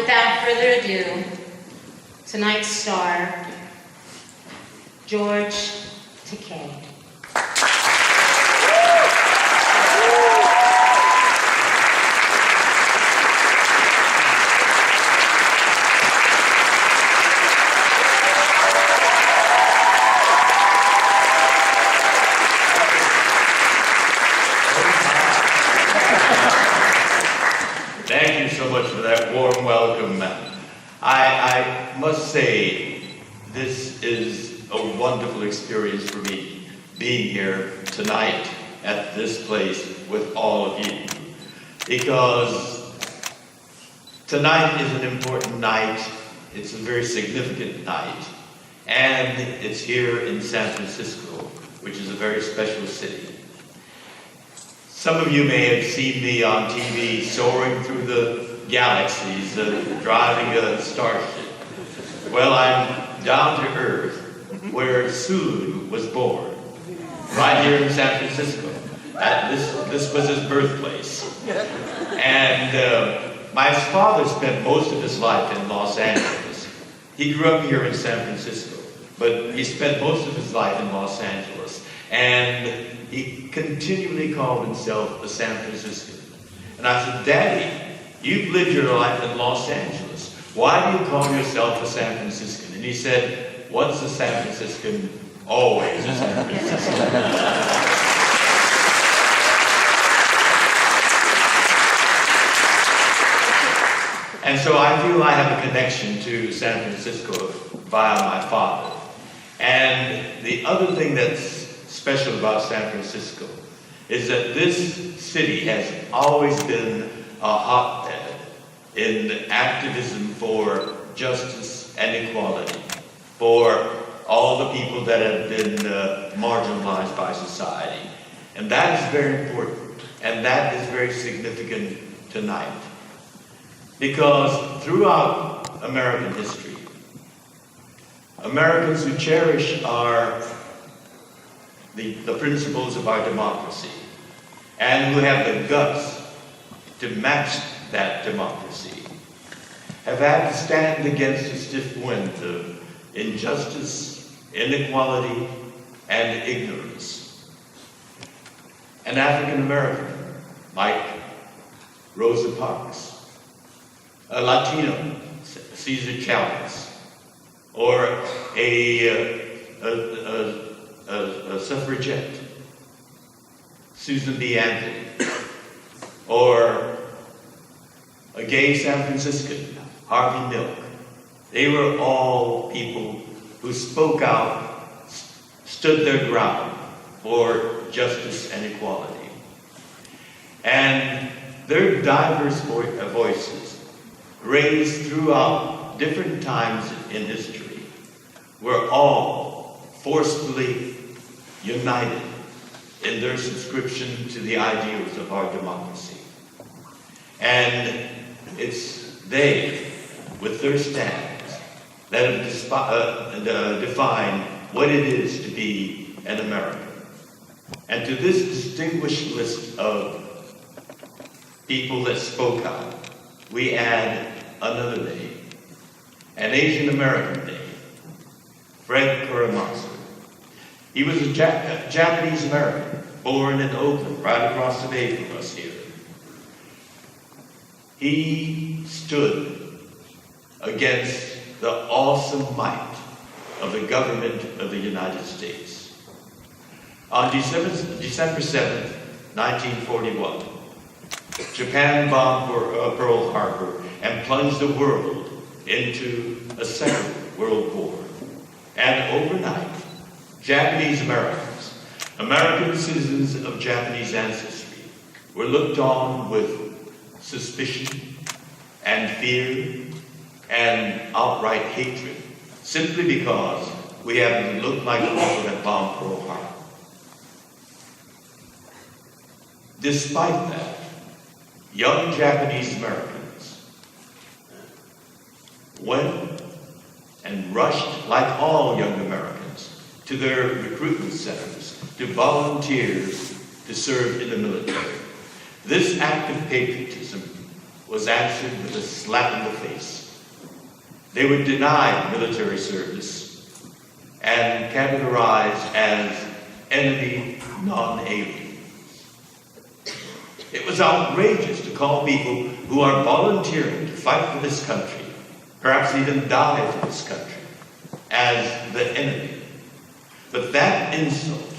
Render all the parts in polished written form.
without further ado, tonight's star, George Takei. Thank you so much for that warm welcome. I must say, this is a wonderful experience for me, being here tonight at this place with all of you. Because tonight is an important night, it's a very significant night, and it's here in San Francisco, which is a very special city. Some of you may have seen me on TV soaring through the galaxies, driving a starship. Well, I'm down to Earth, where Sulu was born, right here in San Francisco. This was his birthplace. And my father spent most of his life in Los Angeles. He grew up here in San Francisco, but he spent most of his life in Los Angeles. And he continually called himself a San Franciscan. And I said, Daddy, you've lived your life in Los Angeles. Why do you call yourself a San Franciscan? And he said, once a San Franciscan, always a San Franciscan. And so I feel I have a connection to San Francisco via my father. And the other thing that's special about San Francisco is that this city has always been a hotbed in activism for justice and equality, for all the people that have been marginalized by society. And that is very important, and that is very significant tonight. Because throughout American history, Americans who cherish the principles of our democracy, and who have the guts to match that democracy, have had to stand against a stiff wind of injustice, inequality, and ignorance. An African American, like Rosa Parks, a Latino, Cesar Chavez, or a suffragette, Susan B. Anthony, or a gay San Franciscan, Harvey Milk. They were all people who spoke out, stood their ground for justice and equality. And their diverse voices, raised throughout different times in history, were all forcefully united in their subscription to the ideals of our democracy. And it's they, with their stands, that have defined what it is to be an American. And to this distinguished list of people that spoke out, we add another name, an Asian American name, Fred Korematsu. He was a Japanese American, born in Oakland, right across the bay from us here. He stood against the awesome might of the government of the United States. On December 7th, 1941, Japan bombed Pearl Harbor and plunged the world into a second world war. And overnight, Japanese Americans, American citizens of Japanese ancestry, were looked on with suspicion and fear and outright hatred, simply because we happen to look like the people that bombed Pearl Harbor. Despite that, young Japanese Americans went and rushed, like all young Americans, to their recruitment centers to volunteer to serve in the military. This act of patriotism was answered with a slap in the face. They were denied military service and categorized as enemy non-alien. It was outrageous to call people who are volunteering to fight for this country, perhaps even die for this country, as the enemy. But that insult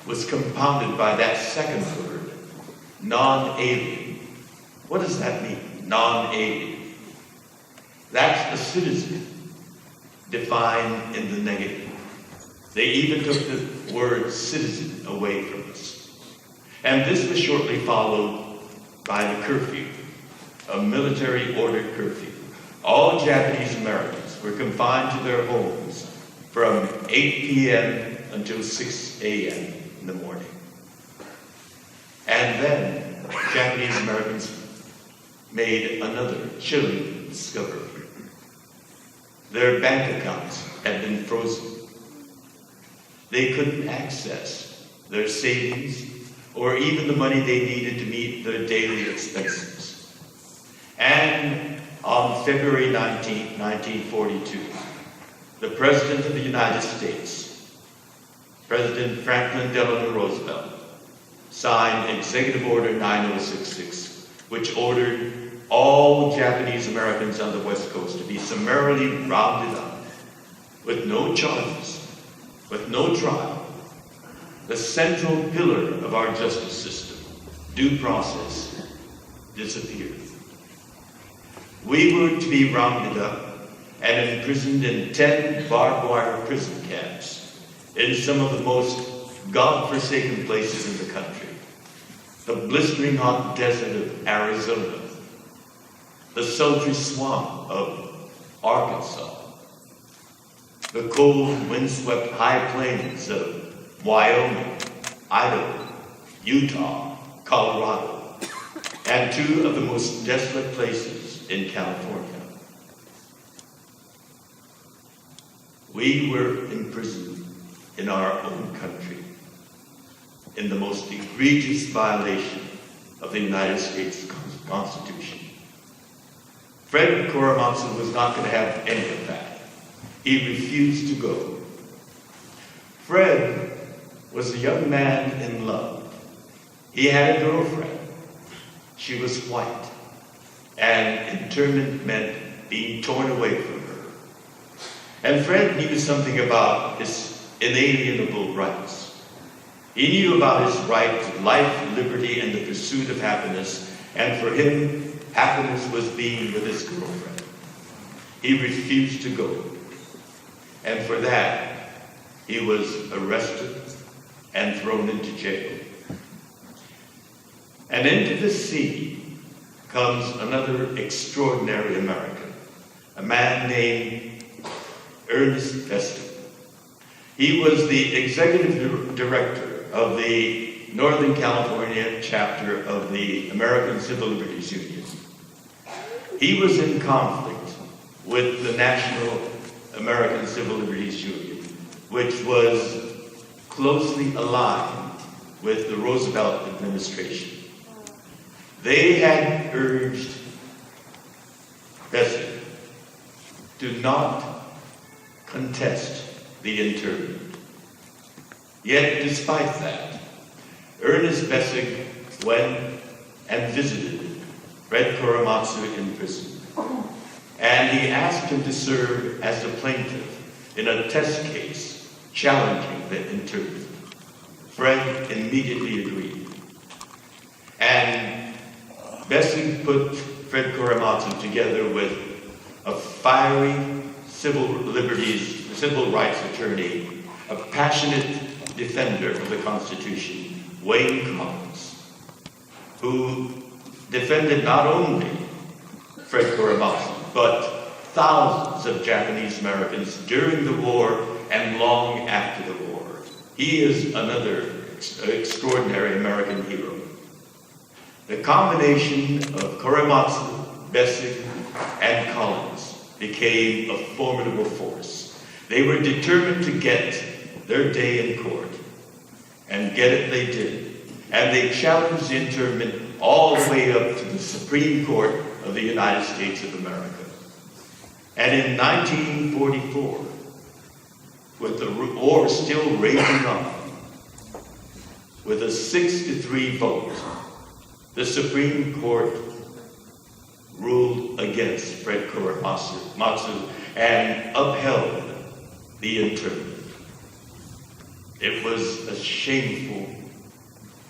was compounded by that second word, non-alien. What does that mean, non-alien? That's a citizen defined in the negative. They even took the word citizen away from us. And this was shortly followed by the curfew, a military-ordered curfew. All Japanese Americans were confined to their homes from 8 p.m. until 6 a.m. in the morning. And then Japanese Americans made another chilling discovery. Their bank accounts had been frozen. They couldn't access their savings or even the money they needed to meet their daily expenses. And on February 19, 1942, the President of the United States, President Franklin Delano Roosevelt, signed Executive Order 9066, which ordered all Japanese Americans on the West Coast to be summarily rounded up with no charges, with no trial. The central pillar of our justice system, due process, disappeared. We were to be rounded up and imprisoned in 10 barbed wire prison camps in some of the most God-forsaken places in the country. The blistering hot desert of Arizona, the sultry swamp of Arkansas, the cold, windswept high plains of Wyoming, Idaho, Utah, Colorado, and two of the most desolate places in California. We were imprisoned in our own country in the most egregious violation of the United States Constitution. Fred Korematsu was not going to have any of that. He refused to go. Fred was a young man in love. He had a girlfriend. She was white, and internment meant being torn away from her. And Fred knew something about his inalienable rights. He knew about his right to life, liberty, and the pursuit of happiness, and for him, happiness was being with his girlfriend. He refused to go, and for that, he was arrested and thrown into jail. And into this scene comes another extraordinary American, a man named Ernest Vesting. He was the executive director of the Northern California chapter of the American Civil Liberties Union. He was in conflict with the National American Civil Liberties Union, which was closely aligned with the Roosevelt administration. They had urged Vesting to not contest the internment. Yet, despite that, Ernest Vesting went and visited Fred Korematsu in prison. And he asked him to serve as a plaintiff in a test case challenging the internment. Fred immediately agreed. And Vesting put Fred Korematsu together with a fiery civil rights attorney, a passionate defender of the Constitution, Wayne Collins, who defended not only Fred Korematsu, but thousands of Japanese Americans during the war and long after the war. He is another extraordinary American hero. The combination of Korematsu, Vesting, and Collins became a formidable force. They were determined to get their day in court, and get it they did. And they challenged the internment all the way up to the Supreme Court of the United States of America. And in 1944, with the war still raging on, with a 6-3 vote, the Supreme Court ruled against Fred Korematsu and upheld the internment. It was a shameful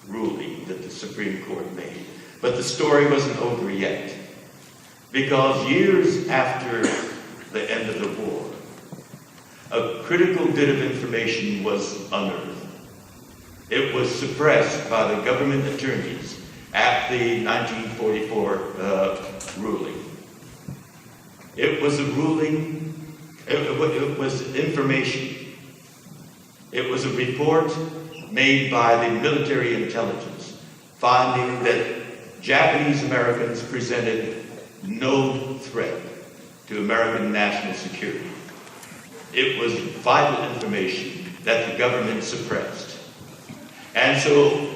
ruling that the Supreme Court made. But the story wasn't over yet, because years after the end of the war, a critical bit of information was unearthed. It was suppressed by the government attorneys at the 1944 ruling. It was a ruling, it was information. It was a report made by the military intelligence finding that Japanese Americans presented no threat to American national security. It was vital information that the government suppressed. And so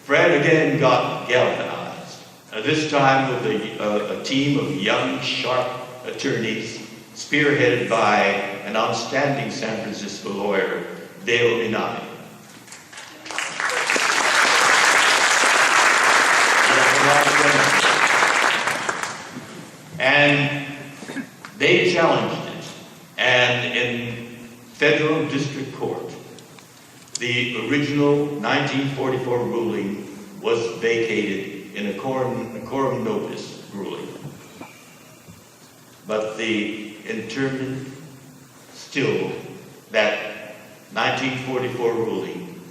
Fred again got galvanized, this time with a team of young, sharp attorneys spearheaded by an outstanding San Francisco lawyer, Dale Inai. And they challenged it, and in federal district court, the original 1944 ruling was vacated in a coram nobis ruling. But the internment still, that 1944 ruling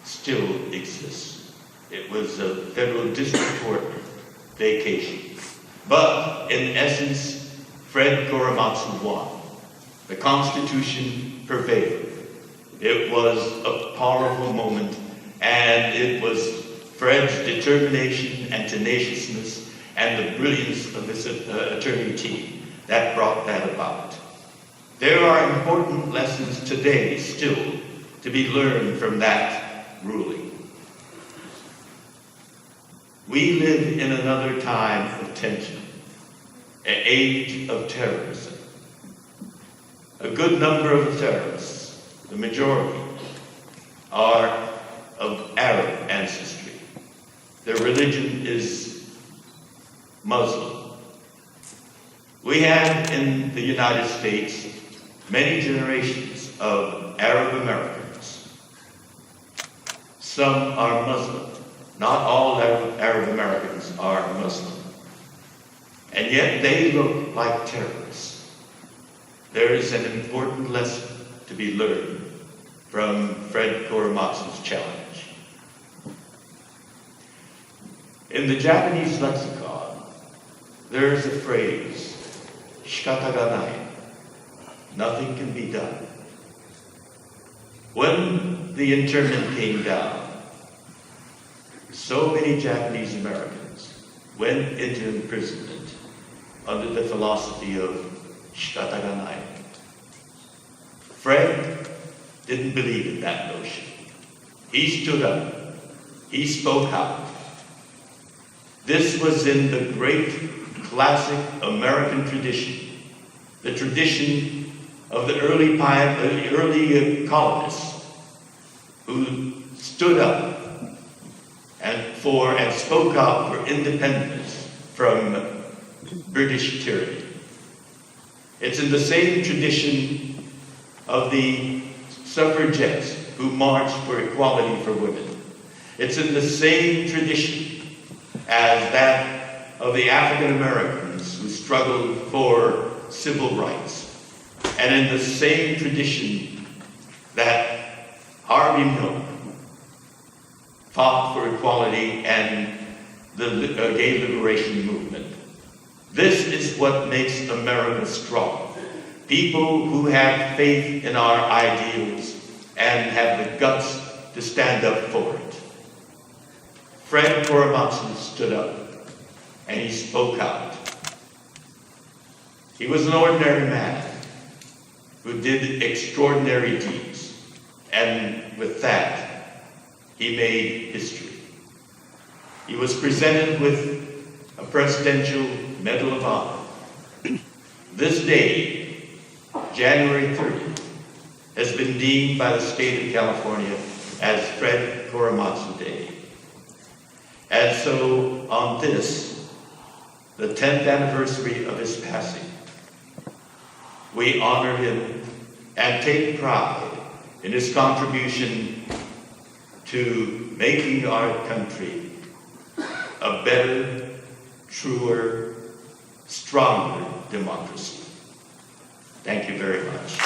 still exists. It was a federal district court vacation. But in essence, Fred Korematsu won. The Constitution prevailed. It was a powerful moment, and it was Fred's determination and tenaciousness and the brilliance of his attorney team that brought that about. There are important lessons today still to be learned from that ruling. We live in another time of tension, an age of terrorism. A good number of terrorists, the majority, are of Arab ancestry. Their religion is Muslim. We have in the United States many generations of Arab Americans. Some are Muslim. Not all Arab Americans are Muslim. And yet they look like terrorists. There is an important lesson to be learned from Fred Korematsu's challenge. In the Japanese lexicon, there is a phrase, shikata ga nai, nothing can be done. When the internment came down, so many Japanese Americans went into imprisonment under the philosophy of shikata ga nai. Fred didn't believe in that notion. He stood up. He spoke out. This was in the great classic American tradition, the tradition of the early colonists who stood up and spoke out for independence from British tyranny. It's in the same tradition of the suffragettes who marched for equality for women. It's in the same tradition as that of the African Americans who struggled for civil rights. And in the same tradition that Harvey Milk fought for equality and the gay liberation movement. This is what makes America strong. People who have faith in our ideals and have the guts to stand up for it. Fred Korematsu stood up and he spoke out. He was an ordinary man who did extraordinary deeds, and with that, he made history. He was presented with a presidential Medal of Honor. This day, January 30th, has been deemed by the state of California as Fred Korematsu Day. And so on this, the 10th anniversary of his passing, we honor him and take pride in his contribution to making our country a better, truer, stronger democracy. Thank you very much.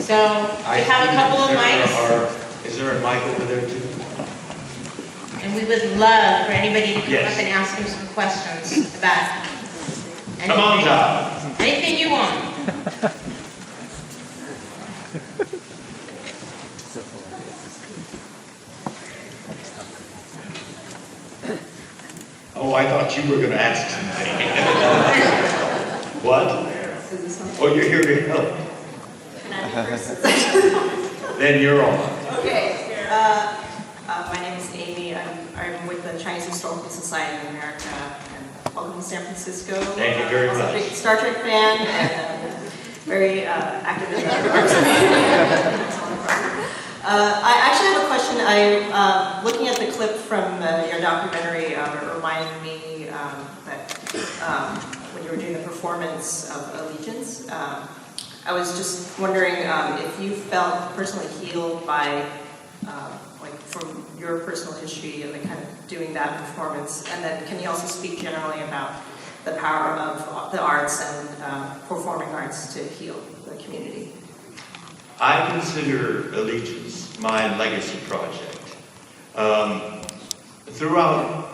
So we have a couple of mics, Is there a mic over there too? and we would love for anybody to come Yes. up and ask him some questions about anything. Come on, Tom. Anything you want. Oh, I thought you were going to ask something. What? Oh, you're here to help. Then you're on. Okay. My name is Amy. I'm with the Chinese Historical Society of America. And welcome to San Francisco. Thank you very I'm also much. a big Star Trek fan and very active in the arts community. I actually have a question. Looking at the clip from your documentary, it reminded me that when you were doing the performance of Allegiance, I was just wondering if you felt personally healed by, like, from your personal history and the kind of doing that performance, and then can you also speak generally about the power of the arts and performing arts to heal the community? I consider Allegiance my legacy project. Throughout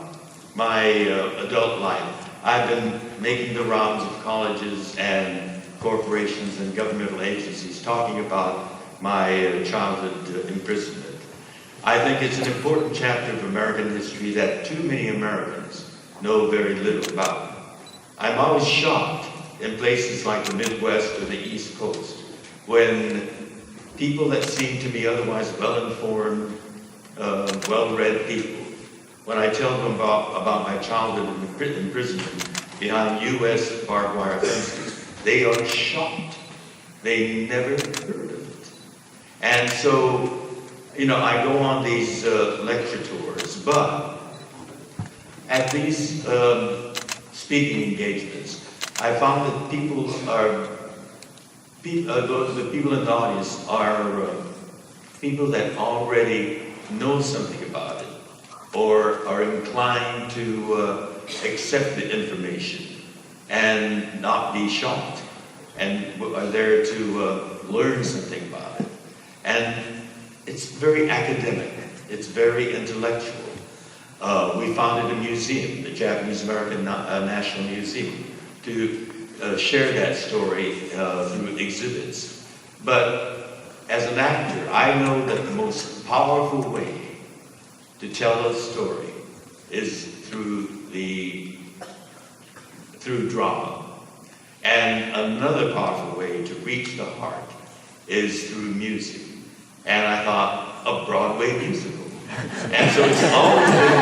my adult life, I've been making the rounds of colleges and corporations and governmental agencies talking about my childhood imprisonment. I think it's an important chapter of American history that too many Americans know very little about. I'm always shocked in places like the Midwest or the East Coast when people that seem to be otherwise well-informed, well-read people, when I tell them about my childhood imprisonment behind U.S. barbed wire fences, they are shocked. They never heard of it. And so, I go on these lecture tours, but at these speaking engagements, I found that the people in the audience are people that already know something about it or are inclined to accept the information and not be shocked, and are there to learn something about it. And it's very academic, it's very intellectual. We founded a museum, the Japanese American National Museum, to share that story through exhibits. But as an actor, I know that the most powerful way to tell a story is through drama. And another powerful way to reach the heart is through music. And I thought, a Broadway musical. And so it's always been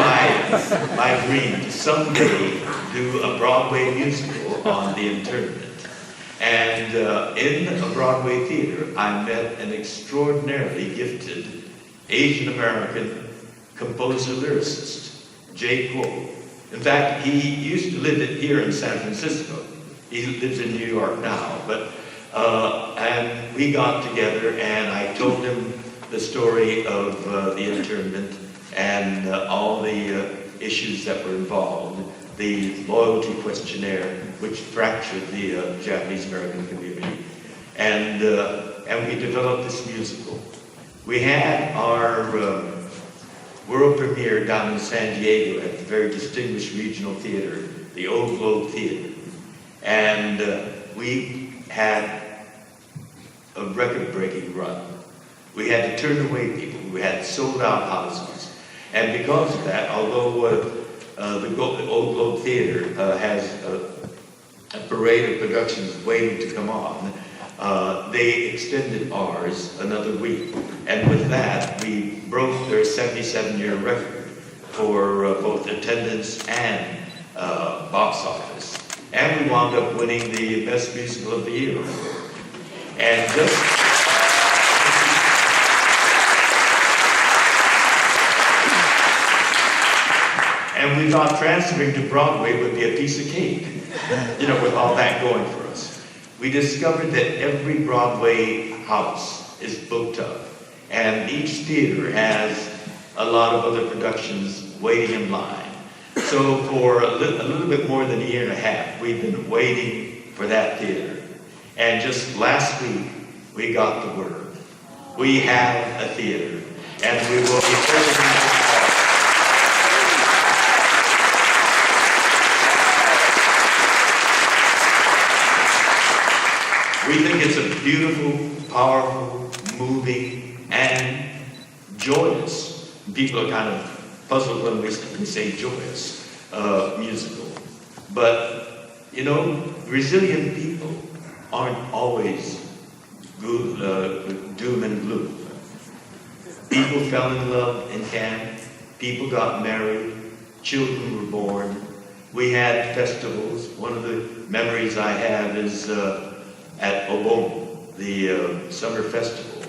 my dream to someday do a Broadway musical on the internment. And in a Broadway theater, I met an extraordinarily gifted Asian American composer-lyricist, Jay Kuo. In fact, he used to live here in San Francisco. He lives in New York now, but and we got together and I told him the story of the internment and all the issues that were involved, the loyalty questionnaire, which fractured the Japanese American community, and we developed this musical. We had our world premiere down in San Diego at the very distinguished regional theater, the Old Globe Theater. And we had a record-breaking run. We had to turn away people. We had sold-out houses. And because of that, although the Old Globe Theater has a parade of productions waiting to come on, they extended ours another week. And with that, we broke their 77-year record for both attendance and box office. And we wound up winning the Best Musical of the Year award. And and we thought transferring to Broadway would be a piece of cake, you know, with all that going for us. We discovered that every Broadway house is booked up, and each theater has a lot of other productions waiting in line. So for a little bit more than a year and a half, we've been waiting for that theater. And just last week, we got the word. We have a theater, and we will be opening it. We think it's a beautiful, powerful, moving, and joyous. People are kind of puzzled when we say joyous musical. But, you know, resilient people aren't always good, doom and gloom. People fell in love in camp. People got married. Children were born. We had festivals. One of the memories I have is at Obon, the summer festival.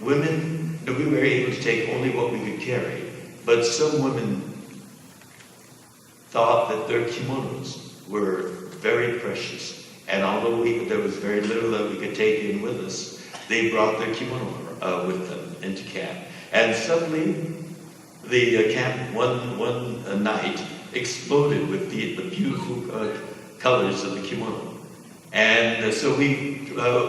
Women, we were able to take only what we could carry, but some women thought that their kimonos were very precious. And although there was very little that we could take in with us, they brought their kimono with them into camp. And suddenly, the camp one night exploded with the beautiful colors of the kimono. And so we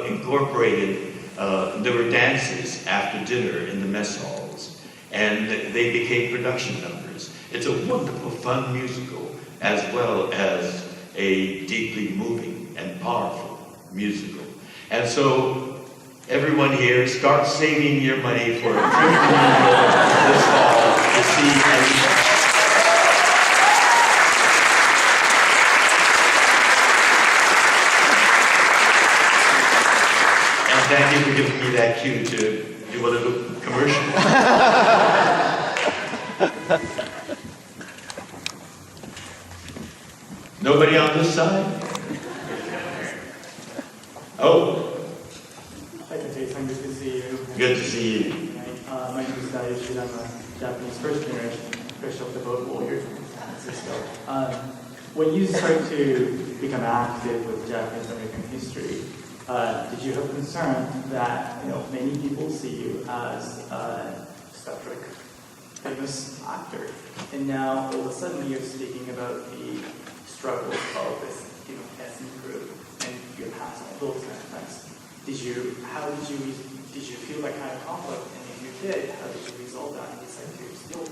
incorporated, there were dances after dinner in the mess halls, and they became production numbers. It's a wonderful, fun musical, as well as a deeply moving and powerful musical. And so, everyone here, start saving your money for a trip to New York this fall to see Thank you for giving me that cue to do a little commercial. Nobody on this side? Oh. Hi, Takei-san. Good to see you. Good to see you. My name is Daisuke. I'm a Japanese first generation, fresh off the boat here from San Francisco. When you started to become active with Japanese American history, did you have concern that many people see you as a Star Trek famous actor, and now all of a sudden you're speaking about the struggles of this ethnic group and your past and those kind of things? Did you feel that kind of conflict? And if you did, how did you resolve that and decide to still?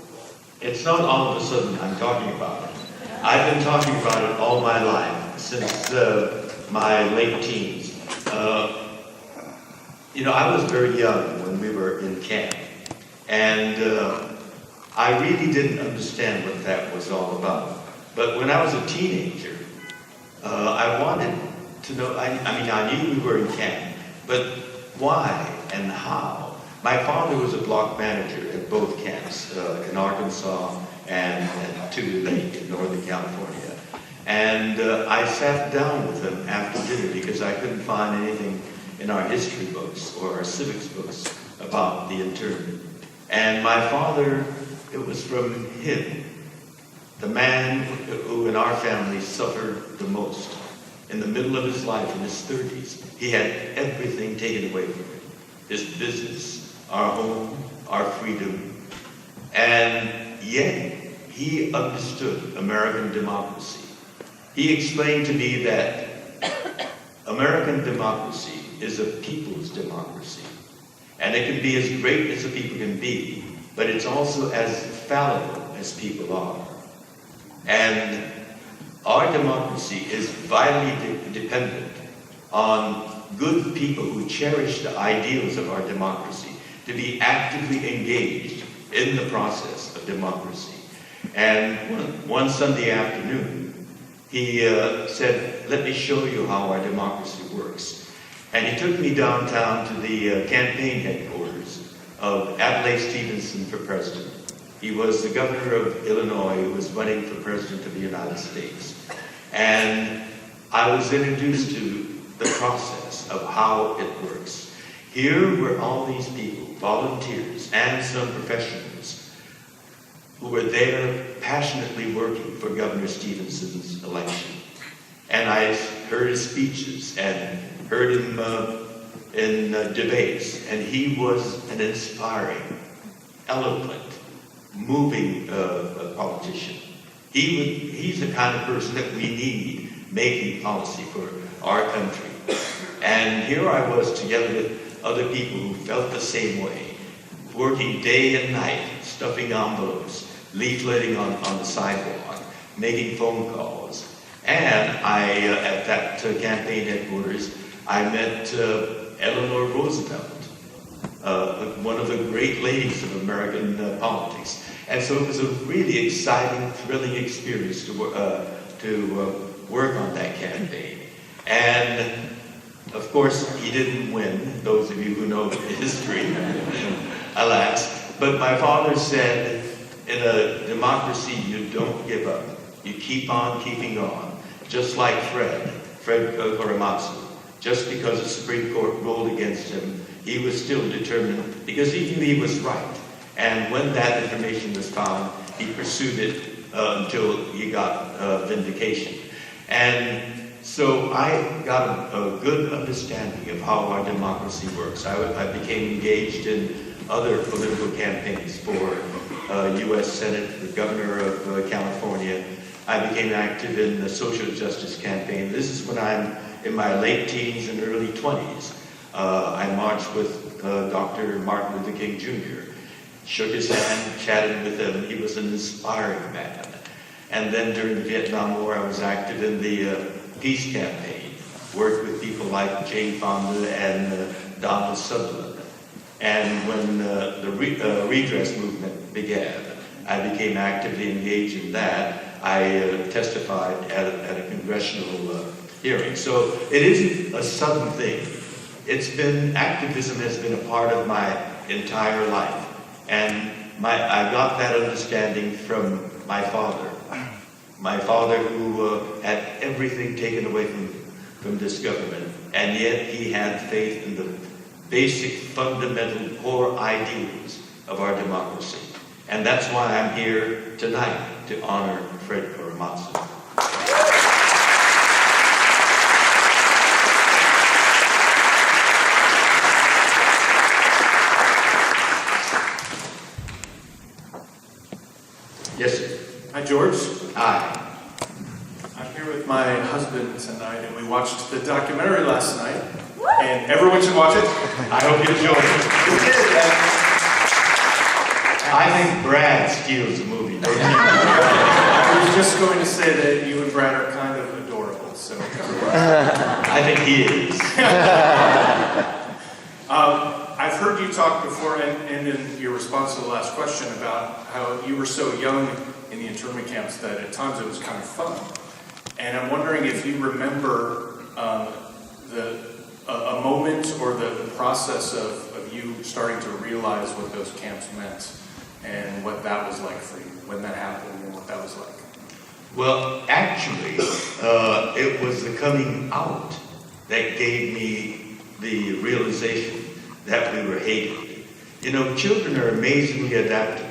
It's not all of a sudden I'm talking about it. I've been talking about it all my life, since my late teens. I was very young when we were in camp, and I really didn't understand what that was all about. But when I was a teenager, I wanted to know, I knew we were in camp, but why and how? My father was a block manager at both camps, in Arkansas and Tule Lake in Northern California. And I sat down with him after dinner because I couldn't find anything in our history books or our civics books about the internment. And my father, it was from him, the man who in our family suffered the most. In the middle of his life, in his 30s, he had everything taken away from him. His business, our home, our freedom. And yet, he understood American democracy. He explained to me that American democracy is a people's democracy. And it can be as great as the people can be, but it's also as fallible as people are. And our democracy is vitally dependent on good people who cherish the ideals of our democracy to be actively engaged in the process of democracy. And one Sunday afternoon, he said, "Let me show you how our democracy works." And he took me downtown to the campaign headquarters of Adlai Stevenson for president. He was the governor of Illinois who was running for president of the United States. And I was introduced to the process of how it works. Here were all these people, volunteers and some professionals, who were there passionately working for Governor Stevenson's election. And I heard his speeches and heard him in debates, and he was an inspiring, eloquent, moving politician. He's the kind of person that we need making policy for our country. And here I was together with other people who felt the same way, working day and night, stuffing envelopes, leafleting on the sidewalk, making phone calls. And at that campaign headquarters, I met Eleanor Roosevelt, one of the great ladies of American politics. And so it was a really exciting, thrilling experience to work on that campaign. And of course, he didn't win, those of you who know the history, alas. But my father said, in a democracy, you don't give up. You keep on keeping on. Just like Fred Korematsu. Just because the Supreme Court ruled against him, he was still determined, because he knew he was right. And when that information was found, he pursued it until he got vindication. And so I got a good understanding of how our democracy works. I became engaged in other political campaigns for U.S. Senate, the governor of California. I became active in the social justice campaign. This is when I'm in my late teens and early 20s. I marched with Dr. Martin Luther King Jr., shook his hand, chatted with him. He was an inspiring man. And then during the Vietnam War, I was active in the peace campaign, worked with people like Jane Fonda and Donald Sutherland. And when the redress movement began, I became actively engaged in that. I testified at a congressional hearing. So it isn't a sudden thing. Activism has been a part of my entire life. And I got that understanding from my father. My father, who had everything taken away from this government, and yet he had faith in the basic, fundamental, core ideals of our democracy. And that's why I'm here tonight to honor Fred Korematsu. Yes, sir. Hi, George. Hi. I'm here with my husband tonight, and we watched the documentary last night. And everyone should watch it. I hope you enjoyed it. We did. I think Brad steals the movie, don't you? I was just going to say that you and Brad are kind of adorable, so. I think he is. I've heard you talk before, and in your response to the last question, about how you were so young in the internment camps that at times it was kind of fun. And I'm wondering if you remember a moment or the process of you starting to realize what those camps meant and what that was like for you, when that happened and what that was like. Well, actually, it was the coming out that gave me the realization that we were hated. You know, children are amazingly adaptable.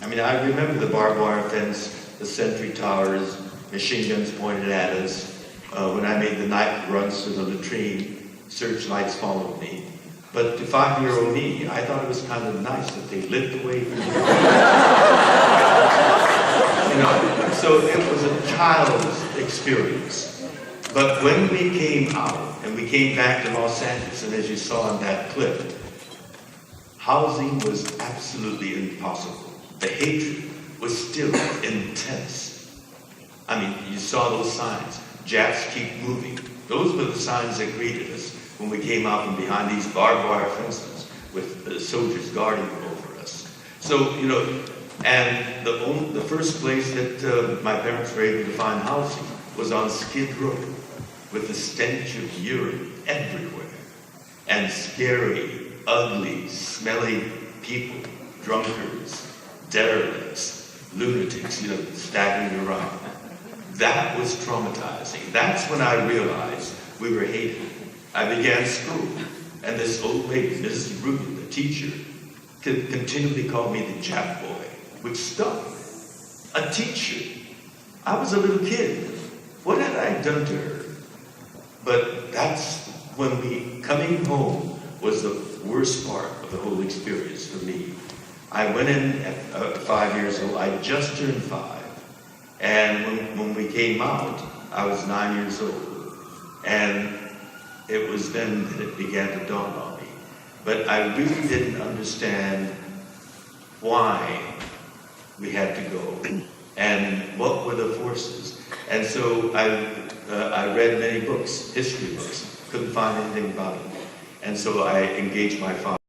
I mean, I remember the barbed wire fence, the sentry towers, machine guns pointed at us. When I made the night runs to the latrine, searchlights followed me. But to 5-year-old me, I thought it was kind of nice that they lived away from me. You know, so it was a child's experience. But when we came out, and we came back to Los Angeles, and as you saw in that clip, Housing was absolutely impossible. The hatred was still intense. I mean, you saw those signs, Japs keep moving. Those were the signs that greeted us when we came out from behind these barbed wire fences with the soldiers guarding over us. So, you know, and the first place that my parents were able to find housing was on Skid Row, with the stench of urine everywhere, and scary, ugly, smelly people, drunkards, derelicts, lunatics, you know, staggering around. That was traumatizing. That's when I realized we were hated. I began school, and this old lady, Mrs. Rubin, the teacher, continually called me the Jap boy, which stuck. A teacher. I was a little kid. What had I done to her? But that's when coming home was the worst part of the whole experience for me. I went in at 5 years old. I just turned 5. And when we came out, I was 9 years old. And it was then that it began to dawn on me. But I really didn't understand why we had to go and what were the forces. And so I read many books, history books, couldn't find anything about it. And so I engaged my father.